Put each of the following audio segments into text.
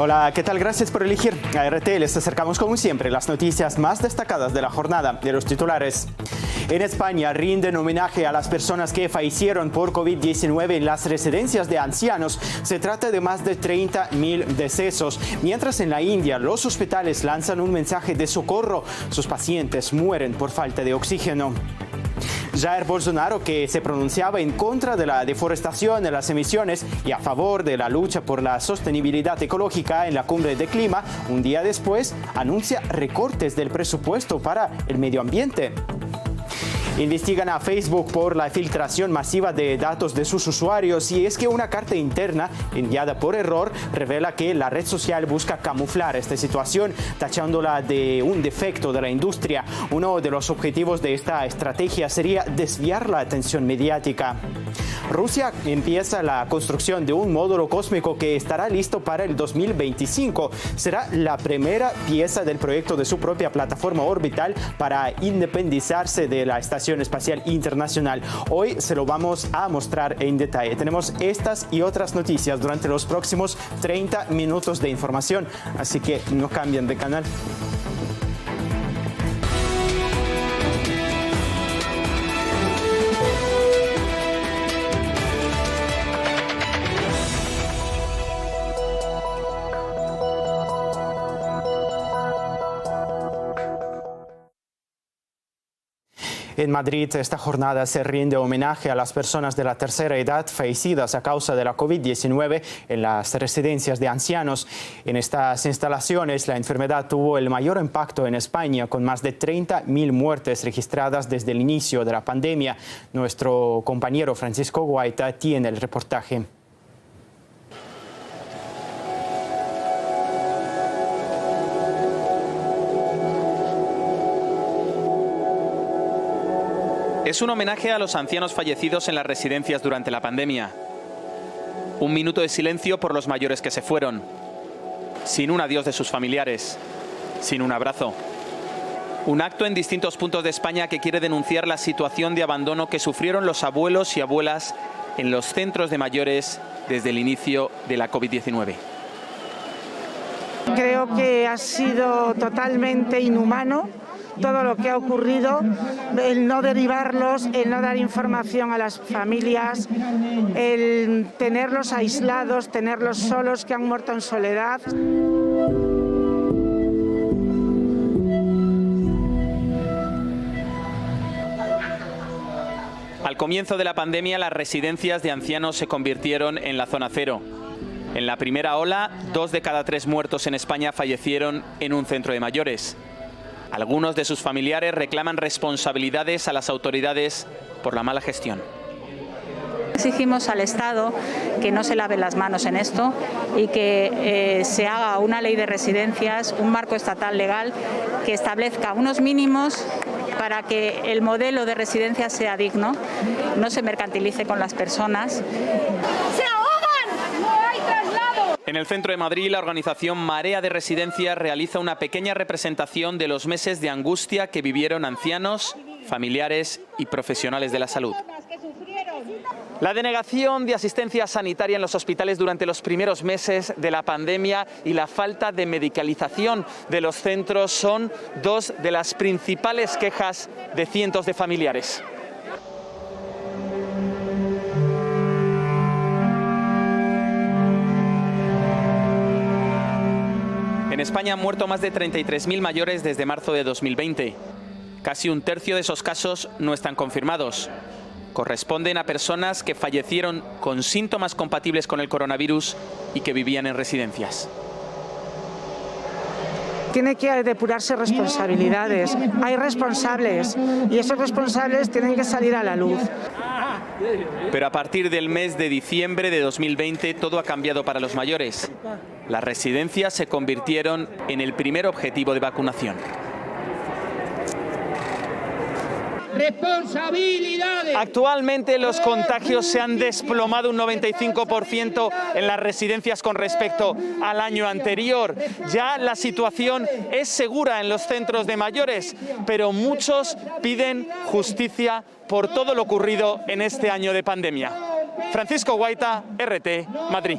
Hola, ¿qué tal? Gracias por elegir a RT. Les acercamos como siempre las noticias más destacadas de la jornada de los titulares. En España rinden homenaje a las personas que fallecieron por COVID-19 en las residencias de ancianos. Se trata de más de 30.000 decesos. Mientras en la India los hospitales lanzan un mensaje de socorro. Sus pacientes mueren por falta de oxígeno. Jair Bolsonaro, que se pronunciaba en contra de la deforestación en las emisiones y a favor de la lucha por la sostenibilidad ecológica en la cumbre de clima, un día después anuncia recortes del presupuesto para el medio ambiente. Investigan a Facebook por la filtración masiva de datos de sus usuarios, y es que una carta interna enviada por error revela que la red social busca camuflar esta situación, tachándola de un defecto de la industria. Uno de los objetivos de esta estrategia sería desviar la atención mediática. Rusia empieza la construcción de un módulo cósmico que estará listo para el 2025. Será la primera pieza del proyecto de su propia plataforma orbital para independizarse de la Estación Espacial Internacional. Hoy se lo vamos a mostrar en detalle. Tenemos estas y otras noticias durante los próximos 30 minutos de información, así que no cambien de canal. En Madrid, esta jornada se rinde homenaje a las personas de la tercera edad fallecidas a causa de la COVID-19 en las residencias de ancianos. En estas instalaciones, la enfermedad tuvo el mayor impacto en España, con más de 30.000 muertes registradas desde el inicio de la pandemia. Nuestro compañero Francisco Guaita tiene el reportaje. Es un homenaje a los ancianos fallecidos en las residencias durante la pandemia. Un minuto de silencio por los mayores que se fueron, sin un adiós de sus familiares, sin un abrazo. Un acto en distintos puntos de España que quiere denunciar la situación de abandono que sufrieron los abuelos y abuelas en los centros de mayores desde el inicio de la COVID-19. Creo que ha sido totalmente inhumano todo lo que ha ocurrido, el no derivarlos, el no dar información a las familias, el tenerlos aislados, tenerlos solos, que han muerto en soledad. Al comienzo de la pandemia, las residencias de ancianos se convirtieron en la zona cero. En la primera ola, 2 de cada 3 muertos en España fallecieron en un centro de mayores. Algunos de sus familiares reclaman responsabilidades a las autoridades por la mala gestión. Exigimos al Estado que no se lave las manos en esto y que se haga una ley de residencias, un marco estatal legal que establezca unos mínimos para que el modelo de residencia sea digno, no se mercantilice con las personas. En el centro de Madrid, la organización Marea de Residencias realiza una pequeña representación de los meses de angustia que vivieron ancianos, familiares y profesionales de la salud. La denegación de asistencia sanitaria en los hospitales durante los primeros meses de la pandemia y la falta de medicalización de los centros son 2 de las principales quejas de cientos de familiares. En España han muerto más de 33.000 mayores desde marzo de 2020. Casi un tercio de esos casos no están confirmados. Corresponden a personas que fallecieron con síntomas compatibles con el coronavirus y que vivían en residencias. Tiene que depurarse responsabilidades. Hay responsables y esos responsables tienen que salir a la luz. Pero a partir del mes de diciembre de 2020 todo ha cambiado para los mayores. Las residencias se convirtieron en el primer objetivo de vacunación. Responsabilidades. Actualmente los contagios se han desplomado un 95% en las residencias con respecto al año anterior. Ya la situación es segura en los centros de mayores, pero muchos piden justicia por todo lo ocurrido en este año de pandemia. Francisco Guaita, RT, Madrid.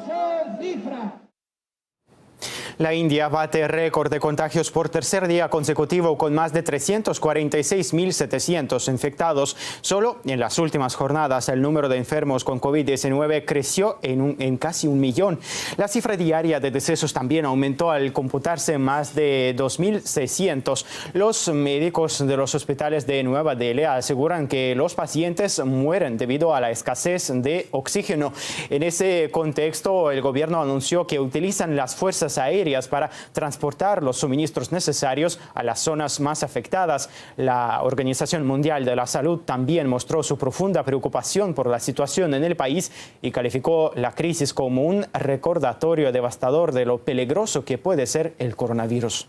La India bate récord de contagios por tercer día consecutivo con más de 346.700 infectados. Solo en las últimas jornadas el número de enfermos con COVID-19 creció en casi 1 millón. La cifra diaria de decesos también aumentó al computarse más de 2.600. Los médicos de los hospitales de Nueva Delhi aseguran que los pacientes mueren debido a la escasez de oxígeno. En ese contexto, el gobierno anunció que utilizan las fuerzas aéreas para transportar los suministros necesarios a las zonas más afectadas. La Organización Mundial de la Salud también mostró su profunda preocupación por la situación en el país y calificó la crisis como un recordatorio devastador de lo peligroso que puede ser el coronavirus.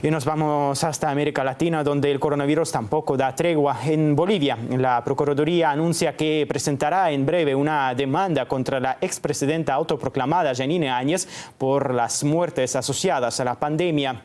Y nos vamos hasta América Latina, donde el coronavirus tampoco da tregua. En Bolivia, la Procuraduría anuncia que presentará en breve una demanda contra la expresidenta autoproclamada Janine Áñez por las muertes asociadas a la pandemia.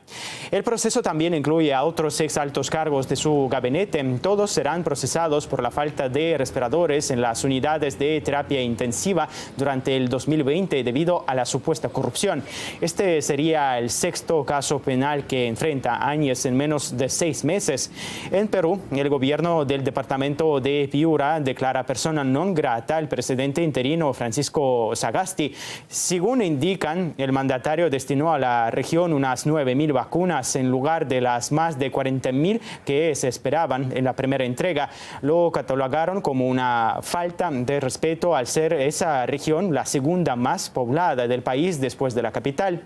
El proceso también incluye a otros 6 altos cargos de su gabinete. Todos serán procesados por la falta de respiradores en las unidades de terapia intensiva durante el 2020 debido a la supuesta corrupción. Este sería el 6º caso penal que enfrenta Áñez en menos de 6 meses. En Perú, el gobierno del departamento de Piura declara persona non grata al presidente interino Francisco Sagasti. Según indican, el mandatario destinó a la región unas 9.000 vacunas en lugar de las más de 40.000 que se esperaban en la primera entrega. Lo catalogaron como una falta de respeto al ser esa región la segunda más poblada del país después de la capital.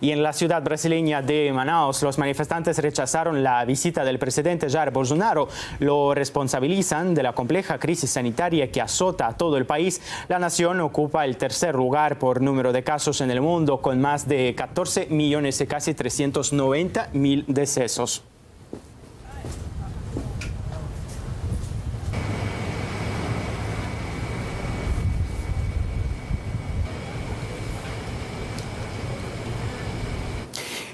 Y en la ciudad brasileña de Manaus, los manifestantes rechazaron la visita del presidente Jair Bolsonaro. Lo responsabilizan de la compleja crisis sanitaria que azota a todo el país. La nación ocupa el 3er lugar por número de casos en el mundo, con más de 14 millones y casi 390.000 decesos.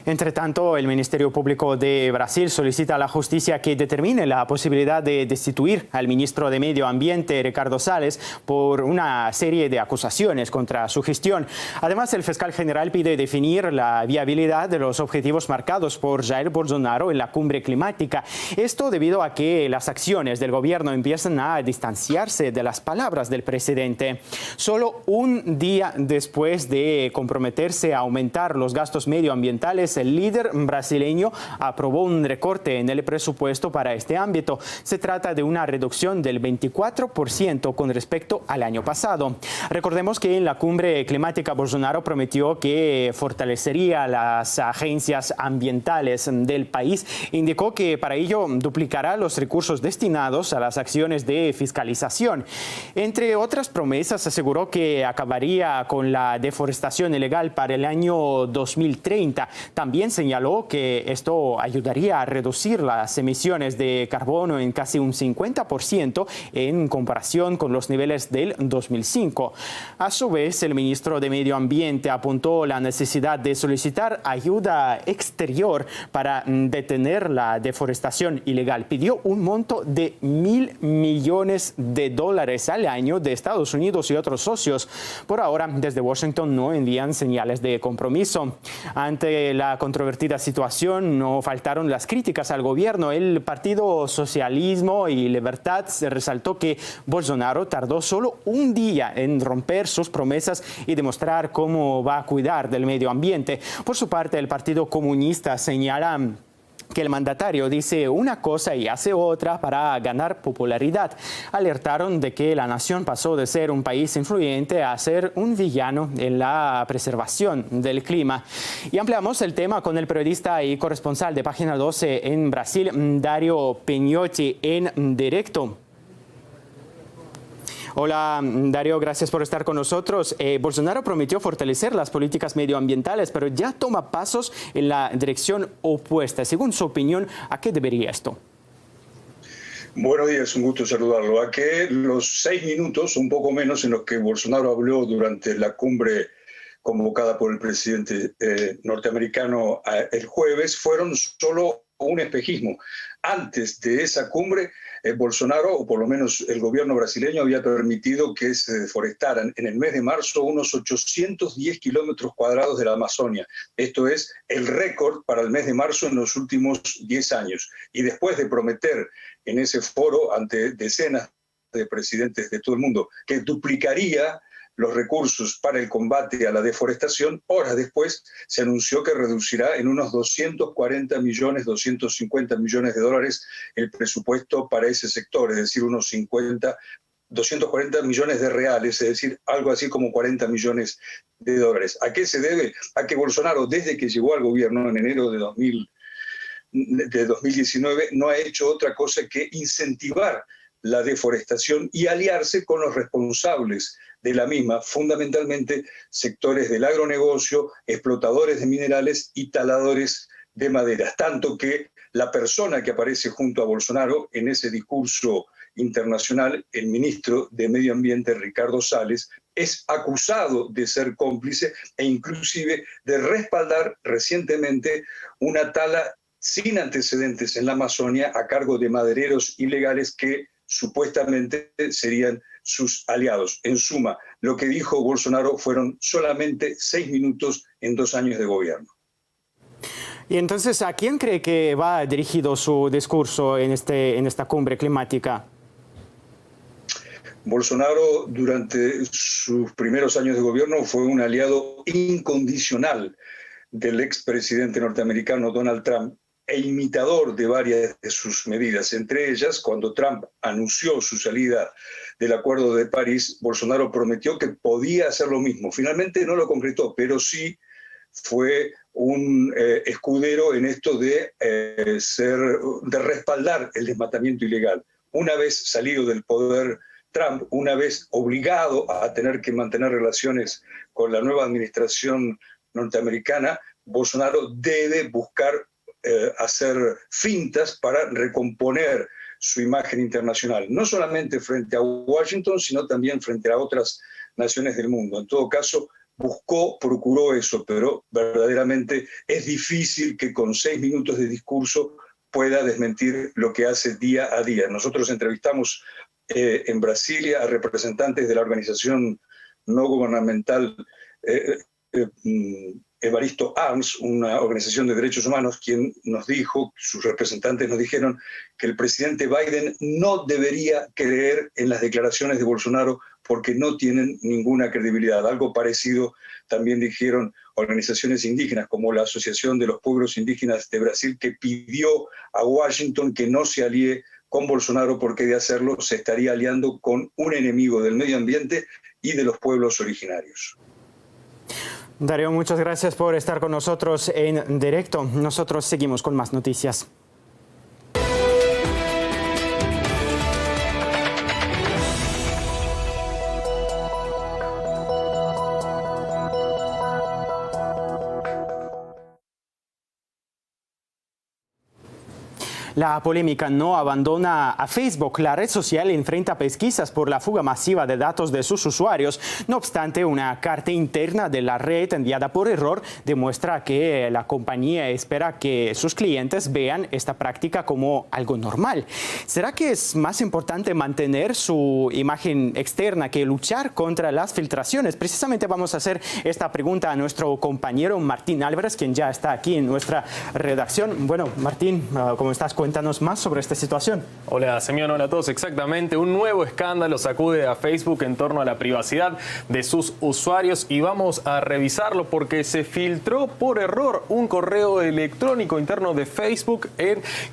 Entre tanto, el Ministerio Público de Brasil solicita a la justicia que determine la posibilidad de destituir al ministro de Medio Ambiente, Ricardo Salles, por una serie de acusaciones contra su gestión. Además, el fiscal general pide definir la viabilidad de los objetivos marcados por Jair Bolsonaro en la cumbre climática. Esto debido a que las acciones del gobierno empiezan a distanciarse de las palabras del presidente. Solo un día después de comprometerse a aumentar los gastos medioambientales, el líder brasileño aprobó un recorte en el presupuesto para este ámbito. Se trata de una reducción del 24% con respecto al año pasado. Recordemos que en la cumbre climática Bolsonaro prometió que fortalecería las agencias ambientales del país. Indicó que para ello duplicará los recursos destinados a las acciones de fiscalización. Entre otras promesas, aseguró que acabaría con la deforestación ilegal para el año 2030. También señaló que esto ayudaría a reducir las emisiones de carbono en casi un 50% en comparación con los niveles del 2005. A su vez, el ministro de Medio Ambiente apuntó la necesidad de solicitar ayuda exterior para detener la deforestación ilegal. Pidió un monto de $1.000 millones al año de Estados Unidos y otros socios. Por ahora, desde Washington no envían señales de compromiso. Ante la controvertida situación, no faltaron las críticas al gobierno. El Partido Socialismo y Libertad resaltó que Bolsonaro tardó solo un día en romper sus promesas y demostrar cómo va a cuidar del medio ambiente. Por su parte, el Partido Comunista señala que el mandatario dice una cosa y hace otra para ganar popularidad. Alertaron de que la nación pasó de ser un país influyente a ser un villano en la preservación del clima. Y ampliamos el tema con el periodista y corresponsal de Página 12 en Brasil, Dario Pignotti, en directo. Hola, Dario, gracias por estar con nosotros. Bolsonaro prometió fortalecer las políticas medioambientales, pero ya toma pasos en la dirección opuesta. Según su opinión, ¿a qué debería esto? Buenos días, un gusto saludarlo. A que los 6 minutos, un poco menos, en los que Bolsonaro habló durante la cumbre convocada por el presidente norteamericano el jueves, fueron solo un espejismo. Antes de esa cumbre, Bolsonaro, o por lo menos el gobierno brasileño, había permitido que se deforestaran en el mes de marzo unos 810 kilómetros cuadrados de la Amazonia. Esto es el récord para el mes de marzo en los últimos 10 años. Y después de prometer en ese foro ante decenas de presidentes de todo el mundo que duplicaría los recursos para el combate a la deforestación, horas después se anunció que reducirá en unos 240 millones, 250 millones de dólares el presupuesto para ese sector, es decir, unos 240 millones de reales, es decir, algo así como 40 millones de dólares. ¿A qué se debe? A que Bolsonaro, desde que llegó al gobierno en enero de 2019, no ha hecho otra cosa que incentivar la deforestación y aliarse con los responsables de la misma, fundamentalmente sectores del agronegocio, explotadores de minerales y taladores de maderas. Tanto que la persona que aparece junto a Bolsonaro en ese discurso internacional, el ministro de Medio Ambiente, Ricardo Salles, es acusado de ser cómplice e inclusive de respaldar recientemente una tala sin antecedentes en la Amazonia a cargo de madereros ilegales que supuestamente serían sus aliados. En suma, lo que dijo Bolsonaro fueron solamente 6 minutos en 2 años de gobierno. Y entonces, ¿a quién cree que va dirigido su discurso en esta cumbre climática? Bolsonaro, durante sus primeros años de gobierno, fue un aliado incondicional del expresidente norteamericano Donald Trump e imitador de varias de sus medidas. Entre ellas, cuando Trump anunció su salida del Acuerdo de París, Bolsonaro prometió que podía hacer lo mismo. Finalmente no lo concretó, pero sí fue un escudero en esto de respaldar el desmatamiento ilegal. Una vez salido del poder Trump, una vez obligado a tener que mantener relaciones con la nueva administración norteamericana, Bolsonaro debe buscar hacer fintas para recomponer su imagen internacional, no solamente frente a Washington, sino también frente a otras naciones del mundo. En todo caso, procuró eso, pero verdaderamente es difícil que con 6 minutos de discurso pueda desmentir lo que hace día a día. Nosotros entrevistamos en Brasilia a representantes de la organización no gubernamental Evaristo Arms, una organización de derechos humanos, quien nos dijo, sus representantes nos dijeron que el presidente Biden no debería creer en las declaraciones de Bolsonaro porque no tienen ninguna credibilidad. Algo parecido también dijeron organizaciones indígenas como la Asociación de los Pueblos Indígenas de Brasil, que pidió a Washington que no se alíe con Bolsonaro porque de hacerlo se estaría aliando con un enemigo del medio ambiente y de los pueblos originarios. Darío, muchas gracias por estar con nosotros en directo. Nosotros seguimos con más noticias. La polémica no abandona a Facebook. La red social enfrenta pesquisas por la fuga masiva de datos de sus usuarios. No obstante, una carta interna de la red enviada por error demuestra que la compañía espera que sus clientes vean esta práctica como algo normal. ¿Será que es más importante mantener su imagen externa que luchar contra las filtraciones? Precisamente vamos a hacer esta pregunta a nuestro compañero Martín Álvarez, quien ya está aquí en nuestra redacción. Bueno, Martín, ¿cómo estás? Cuéntanos más sobre esta situación. Hola, Semyon, hola a todos. Exactamente, un nuevo escándalo sacude a Facebook en torno a la privacidad de sus usuarios y vamos a revisarlo porque se filtró por error un correo electrónico interno de Facebook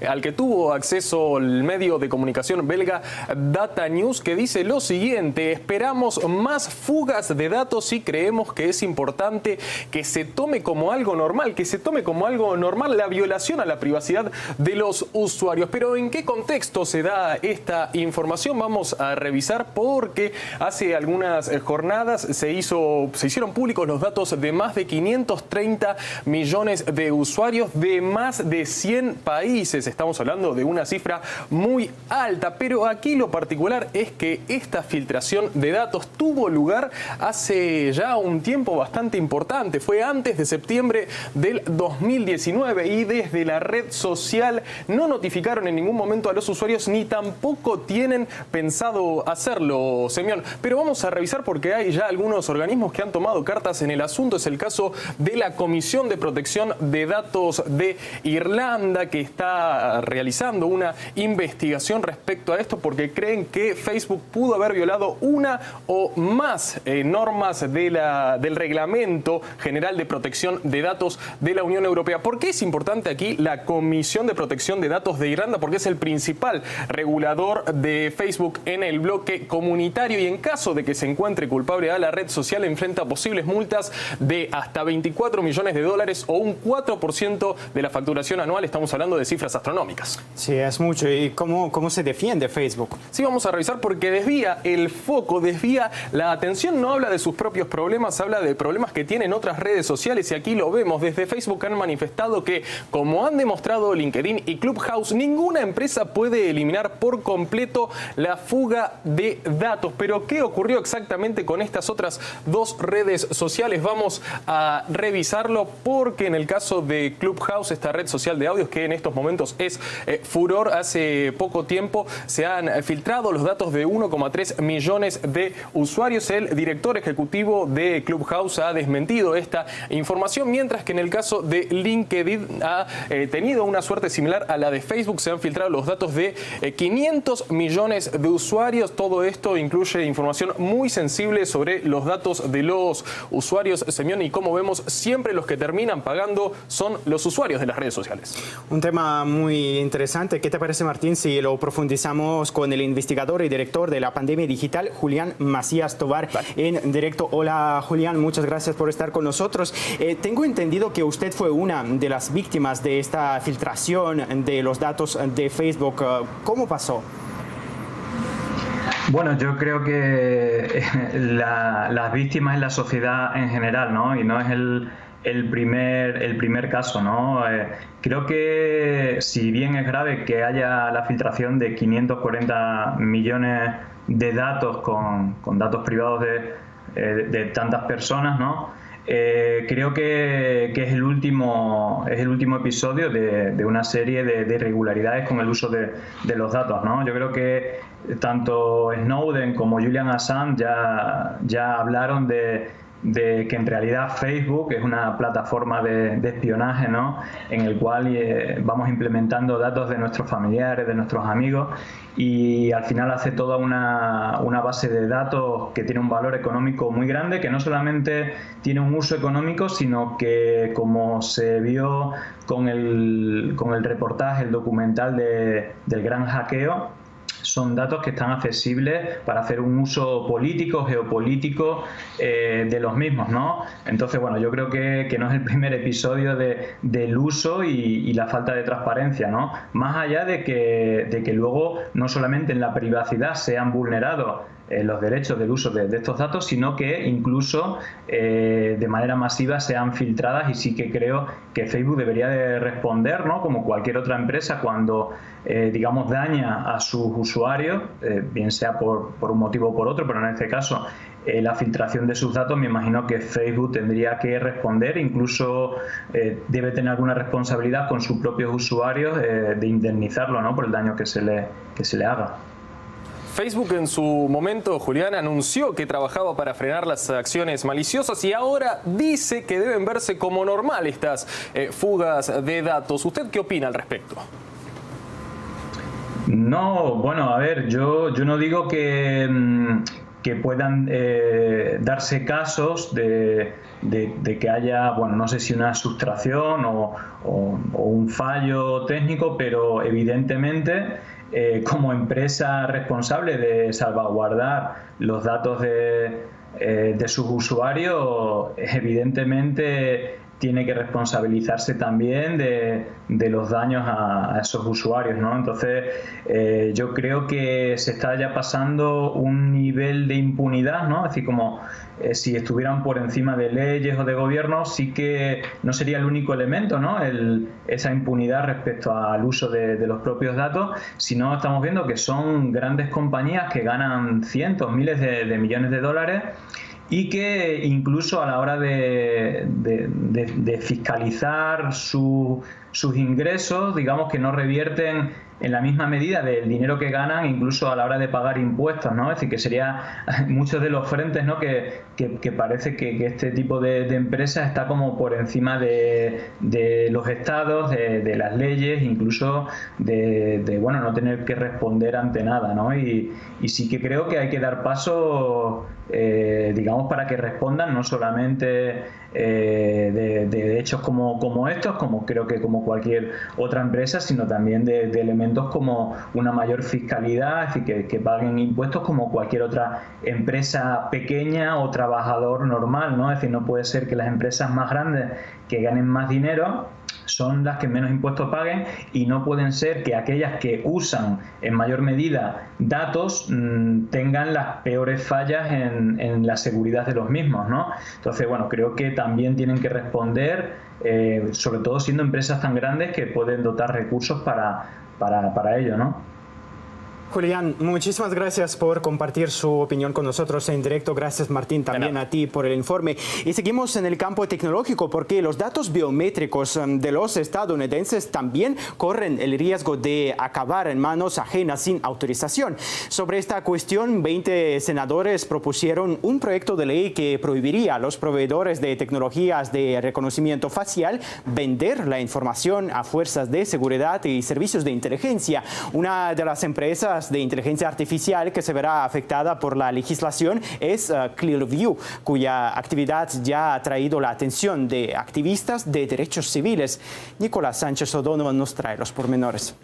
al que tuvo acceso el medio de comunicación belga Data News, que dice lo siguiente: esperamos más fugas de datos y creemos que es importante que se tome como algo normal, la violación a la privacidad de los usuarios. Pero ¿en qué contexto se da esta información? Vamos a revisar porque hace algunas jornadas se hicieron públicos los datos de más de 530 millones de usuarios de más de 100 países. Estamos hablando de una cifra muy alta, pero aquí lo particular es que esta filtración de datos tuvo lugar hace ya un tiempo bastante importante. Fue antes de septiembre del 2019 y desde la red social no notificaron en ningún momento a los usuarios ni tampoco tienen pensado hacerlo, Semyon. Pero vamos a revisar porque hay ya algunos organismos que han tomado cartas en el asunto. Es el caso de la Comisión de Protección de Datos de Irlanda, que está realizando una investigación respecto a esto porque creen que Facebook pudo haber violado una o más normas del Reglamento General de Protección de Datos de la Unión Europea. ¿Por qué es importante aquí la Comisión de Protección de Datos de Irlanda? Porque es el principal regulador de Facebook en el bloque comunitario y en caso de que se encuentre culpable a la red social enfrenta posibles multas de hasta 24 millones de dólares o un 4% de la facturación anual. Estamos hablando de cifras astronómicas. Sí, es mucho. ¿Y cómo se defiende Facebook? Sí, vamos a revisar porque desvía el foco, desvía la atención, no habla de sus propios problemas, habla de problemas que tienen otras redes sociales y aquí lo vemos. Desde Facebook han manifestado que, como han demostrado LinkedIn y Clubhouse, ninguna empresa puede eliminar por completo la fuga de datos. Pero ¿qué ocurrió exactamente con estas otras dos redes sociales? Vamos a revisarlo porque en el caso de Clubhouse, esta red social de audios que en estos momentos es furor, hace poco tiempo se han filtrado los datos de 1,3 millones de usuarios. El director ejecutivo de Clubhouse ha desmentido esta información, mientras que en el caso de LinkedIn ha tenido una suerte similar a la de Facebook. Se han filtrado los datos de 500 millones de usuarios. Todo esto incluye información muy sensible sobre los datos de los usuarios, Semyon, y como vemos, siempre los que terminan pagando son los usuarios de las redes sociales. Un tema muy interesante. ¿Qué te parece, Martín, si lo profundizamos con el investigador y director de la pandemia digital, Julián Macías Tovar, en directo? Hola, Julián, muchas gracias por estar con nosotros. Tengo entendido que usted fue una de las víctimas de esta filtración de los datos de Facebook. ¿Cómo pasó? Bueno, yo creo que las víctimas es la sociedad en general, ¿no? Y no es el primer caso, ¿no? Creo que si bien es grave que haya la filtración de 540 millones de datos con datos privados de tantas personas, ¿no? Creo que es el último episodio de una serie de irregularidades con el uso de los datos, ¿no? Yo creo que tanto Snowden como Julian Assange ya hablaron de que en realidad Facebook es una plataforma de espionaje, ¿no? En el cual vamos implementando datos de nuestros familiares, de nuestros amigos, y al final hace toda una base de datos que tiene un valor económico muy grande, que no solamente tiene un uso económico, sino que, como se vio con el reportaje, el documental del gran hackeo, son datos que están accesibles para hacer un uso político, geopolítico de los mismos, ¿no? Entonces, bueno, yo creo que no es el primer episodio del uso y la falta de transparencia, ¿no? Más allá de que luego no solamente en la privacidad se han vulnerado los derechos del uso de estos datos, sino que incluso de manera masiva sean filtradas, y sí que creo que Facebook debería de responder, ¿no? Como cualquier otra empresa, cuando digamos daña a sus usuarios, bien sea por un motivo o por otro, pero en este caso la filtración de sus datos, me imagino que Facebook tendría que responder, incluso debe tener alguna responsabilidad con sus propios usuarios de indemnizarlo, ¿no? Por el daño que se le haga. Facebook en su momento, Julián, anunció que trabajaba para frenar las acciones maliciosas y ahora dice que deben verse como normal estas fugas de datos. ¿Usted qué opina al respecto? No, bueno, a ver, yo no digo que puedan darse casos de que haya, bueno, no sé si una sustracción o un fallo técnico, pero evidentemente como empresa responsable de salvaguardar los datos de sus usuarios, evidentemente tiene que responsabilizarse también de los daños a esos usuarios, ¿no? Entonces, yo creo que se está ya pasando un nivel de impunidad, ¿no? Es decir, como si estuvieran por encima de leyes o de gobiernos, sí que no sería el único elemento, ¿no? Esa impunidad respecto al uso de los propios datos, sino estamos viendo que son grandes compañías que ganan cientos, miles de millones de dólares, y que incluso a la hora de fiscalizar sus ingresos, digamos que no revierten en la misma medida del dinero que ganan, incluso a la hora de pagar impuestos, ¿no? Es decir, que sería muchos de los frentes, ¿no? que parece que este tipo de empresas está como por encima de los estados, de las leyes, incluso de bueno, no tener que responder ante nada, ¿no? Y sí que creo que hay que dar pasos, digamos, para que respondan, no solamente de hechos como estos, como creo que como cualquier otra empresa, sino también de elementos como una mayor fiscalidad, es decir, que paguen impuestos como cualquier otra empresa pequeña o trabajador normal, ¿no? Es decir, no puede ser que las empresas más grandes que ganen más dinero son las que menos impuestos paguen, y no pueden ser que aquellas que usan en mayor medida datos tengan las peores fallas en la seguridad de los mismos, ¿no? Entonces, bueno, creo que también tienen que responder, sobre todo siendo empresas tan grandes que pueden dotar recursos para ello, ¿no? Julián, muchísimas gracias por compartir su opinión con nosotros en directo. Gracias, Martín, también a ti por el informe. Y seguimos en el campo tecnológico, porque los datos biométricos de los estadounidenses también corren el riesgo de acabar en manos ajenas sin autorización. Sobre esta cuestión, 20 senadores propusieron un proyecto de ley que prohibiría a los proveedores de tecnologías de reconocimiento facial vender la información a fuerzas de seguridad y servicios de inteligencia. Una de las empresas de inteligencia artificial que se verá afectada por la legislación es Clearview, cuya actividad ya ha atraído la atención de activistas de derechos civiles. Nicolás Sánchez O'Donovan nos trae los pormenores.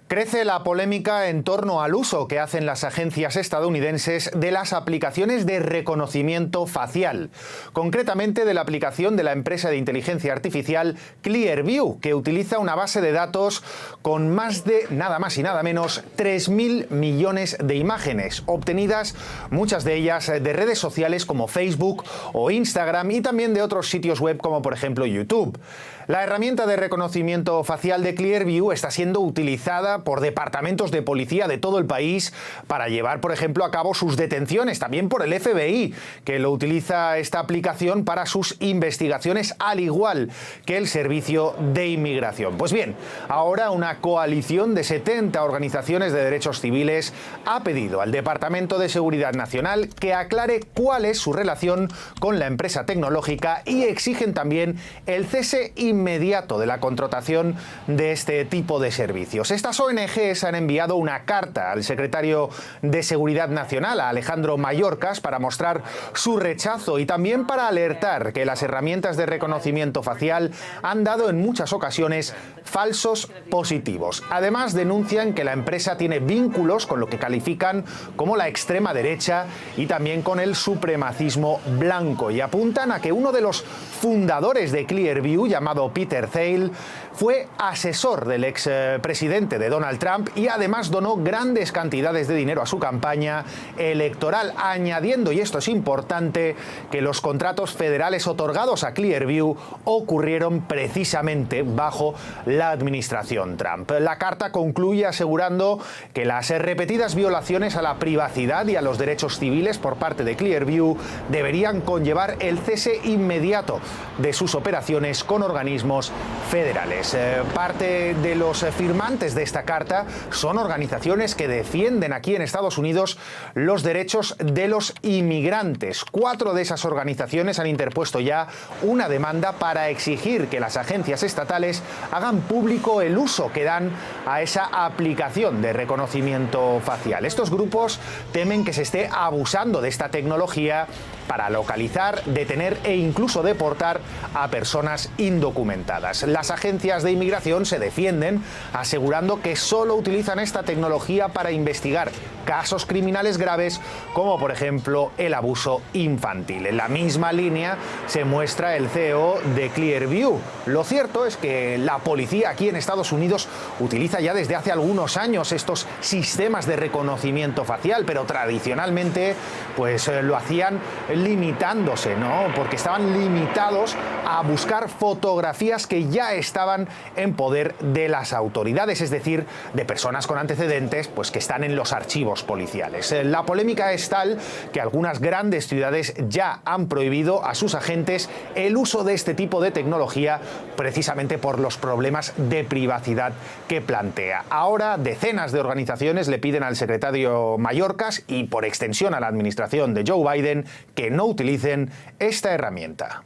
Crece la polémica en torno al uso que hacen las agencias estadounidenses de las aplicaciones de reconocimiento facial, concretamente de la aplicación de la empresa de inteligencia artificial Clearview, que utiliza una base de datos con más de nada más y nada menos 3.000 millones de imágenes, obtenidas muchas de ellas de redes sociales como Facebook o Instagram, y también de otros sitios web como por ejemplo YouTube. La herramienta de reconocimiento facial de Clearview está siendo utilizada por departamentos de policía de todo el país para llevar, por ejemplo, a cabo sus detenciones, también por el FBI, que lo utiliza esta aplicación para sus investigaciones, al igual que el Servicio de Inmigración. Pues bien, ahora una coalición de 70 organizaciones de derechos civiles ha pedido al Departamento de Seguridad Nacional que aclare cuál es su relación con la empresa tecnológica, y exigen también el cese inmediato de la contratación de este tipo de servicios. Estas ONGs han enviado una carta al secretario de Seguridad Nacional, a Alejandro Mayorkas, para mostrar su rechazo y también para alertar que las herramientas de reconocimiento facial han dado en muchas ocasiones falsos positivos. Además, denuncian que la empresa tiene vínculos con lo que califican como la extrema derecha y también con el supremacismo blanco, y apuntan a que uno de los fundadores de Clearview, llamado Peter Thiel, fue asesor del expresidente de Donald Trump y además donó grandes cantidades de dinero a su campaña electoral, añadiendo, y esto es importante, que los contratos federales otorgados a Clearview ocurrieron precisamente bajo la administración Trump. La carta concluye asegurando que las repetidas violaciones a la privacidad y a los derechos civiles por parte de Clearview deberían conllevar el cese inmediato de sus operaciones con organismos federales. Parte de los firmantes de esta carta son organizaciones que defienden aquí en Estados Unidos los derechos de los inmigrantes. 4 de esas organizaciones han interpuesto ya una demanda para exigir que las agencias estatales hagan público el uso que dan a esa aplicación de reconocimiento facial. Estos grupos temen que se esté abusando de esta tecnología para localizar, detener e incluso deportar a personas indocumentadas. indocumentadas. Las agencias de inmigración se defienden asegurando que solo utilizan esta tecnología para investigar casos criminales graves como por ejemplo el abuso infantil. En la misma línea se muestra el CEO de Clearview. Lo cierto es que la policía aquí en Estados Unidos utiliza ya desde hace algunos años estos sistemas de reconocimiento facial, pero tradicionalmente pues lo hacían limitándose, ¿no? Porque estaban limitados a buscar fotografías que ya estaban en poder de las autoridades, es decir, de personas con antecedentes pues que están en los archivos policiales. La polémica es tal que algunas grandes ciudades ya han prohibido a sus agentes el uso de este tipo de tecnología precisamente por los problemas de privacidad que plantea. Ahora decenas de organizaciones le piden al secretario Mayorkas y por extensión a la administración de Joe Biden que no utilicen esta herramienta.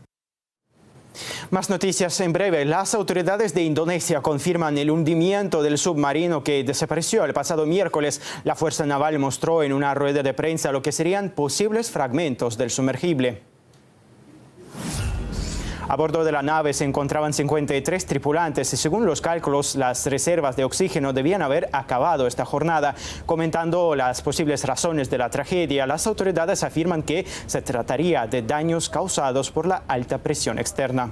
Más noticias en breve. Las autoridades de Indonesia confirman el hundimiento del submarino que desapareció el pasado miércoles. La Fuerza Naval mostró en una rueda de prensa lo que serían posibles fragmentos del sumergible. A bordo de la nave se encontraban 53 tripulantes y según los cálculos las reservas de oxígeno debían haber acabado esta jornada. Comentando las posibles razones de la tragedia, las autoridades afirman que se trataría de daños causados por la alta presión externa.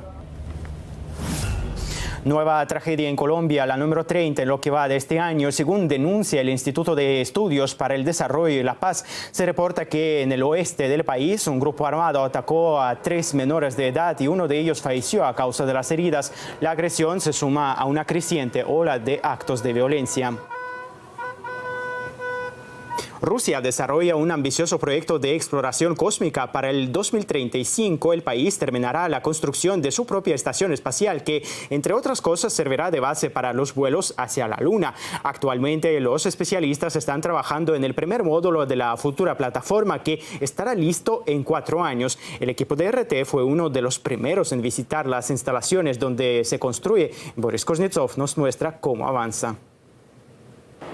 Nueva tragedia en Colombia, la número 30 en lo que va de este año. Según denuncia el Instituto de Estudios para el Desarrollo y la Paz, se reporta que en el oeste del país un grupo armado atacó a 3 menores de edad y uno de ellos falleció a causa de las heridas. La agresión se suma a una creciente ola de actos de violencia. Rusia desarrolla un ambicioso proyecto de exploración cósmica. Para el 2035, el país terminará la construcción de su propia estación espacial que, entre otras cosas, servirá de base para los vuelos hacia la Luna. Actualmente, los especialistas están trabajando en el primer módulo de la futura plataforma que estará listo en 4 años. El equipo de RT fue uno de los primeros en visitar las instalaciones donde se construye. Boris Kuznetsov nos muestra cómo avanza.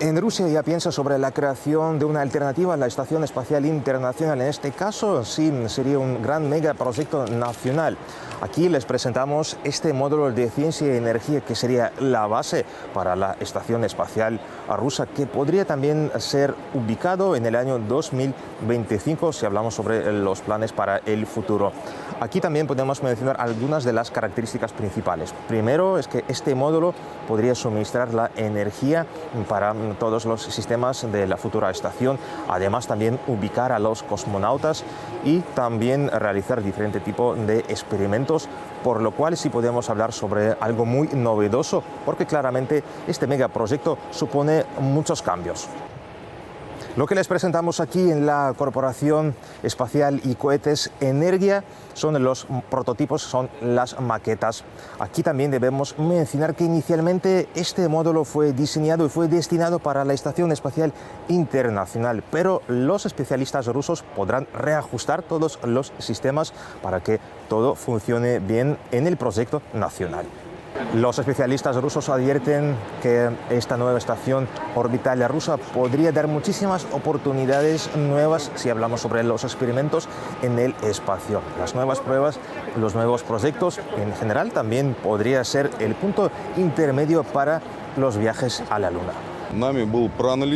En Rusia ya piensa sobre la creación de una alternativa a la Estación Espacial Internacional. En este caso, sí, sería un gran megaproyecto nacional. Aquí les presentamos este módulo de ciencia y energía que sería la base para la Estación Espacial rusa, que podría también ser ubicado en el año 2025 si hablamos sobre los planes para el futuro. Aquí también podemos mencionar algunas de las características principales. Primero es que este módulo podría suministrar la energía para todos los sistemas de la futura estación, además también ubicar a los cosmonautas y también realizar diferente tipo de experimentos, por lo cual sí podemos hablar sobre algo muy novedoso, porque claramente este megaproyecto supone muchos cambios. Lo que les presentamos aquí en la Corporación Espacial y Cohetes Energia son los prototipos, son las maquetas. Aquí también debemos mencionar que inicialmente este módulo fue diseñado y fue destinado para la Estación Espacial Internacional, pero los especialistas rusos podrán reajustar todos los sistemas para que todo funcione bien en el proyecto nacional. Los especialistas rusos advierten que esta nueva estación orbital rusa podría dar muchísimas oportunidades nuevas si hablamos sobre los experimentos en el espacio. Las nuevas pruebas, los nuevos proyectos en general también podría ser el punto intermedio para los viajes a la Luna.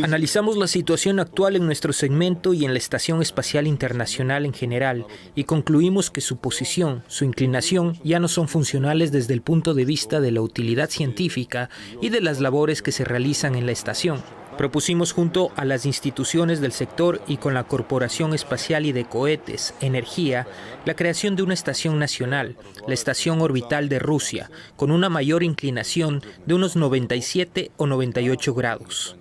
Analizamos la situación actual en nuestro segmento y en la Estación Espacial Internacional en general y concluimos que su posición, su inclinación ya no son funcionales desde el punto de vista de la utilidad científica y de las labores que se realizan en la estación. Propusimos junto a las instituciones del sector y con la Corporación Espacial y de Cohetes Energia la creación de una estación nacional, la Estación Orbital de Rusia, con una mayor inclinación de unos 97 o 98 grados.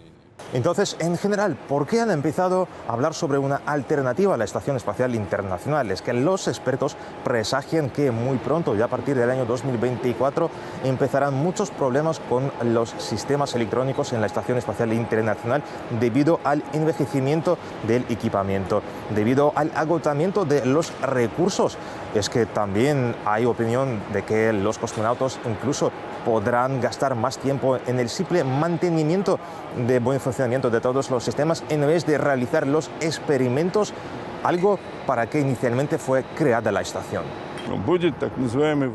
Entonces, en general, ¿por qué han empezado a hablar sobre una alternativa a la Estación Espacial Internacional? Es que los expertos presagian que muy pronto, ya a partir del año 2024, empezarán muchos problemas con los sistemas electrónicos en la Estación Espacial Internacional debido al envejecimiento del equipamiento, debido al agotamiento de los recursos. Es que también hay opinión de que los cosmonautas incluso podrán gastar más tiempo en el simple mantenimiento de buen funcionamiento de todos los sistemas en vez de realizar los experimentos, algo para que inicialmente fue creada la estación.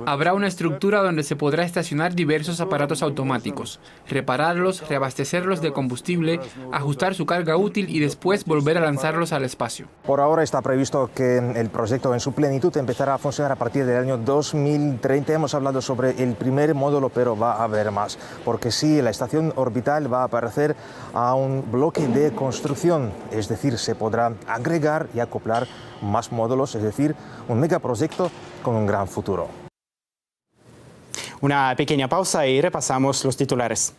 Habrá una estructura donde se podrá estacionar diversos aparatos automáticos, repararlos, reabastecerlos de combustible, ajustar su carga útil y después volver a lanzarlos al espacio. Por ahora está previsto que el proyecto en su plenitud empezará a funcionar a partir del año 2030. Hemos hablado sobre el primer módulo, pero va a haber más, porque sí, la estación orbital va a parecer a un bloque de construcción, es decir, se podrá agregar y acoplar más módulos, es decir, un megaproyecto con un gran futuro. Una pequeña pausa y repasamos los titulares.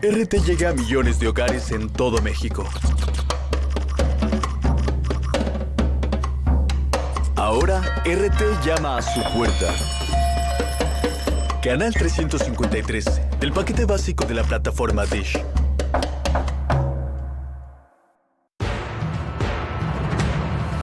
RT llega a millones de hogares en todo México. Ahora, RT llama a su puerta. Canal 353, del paquete básico de la plataforma Dish.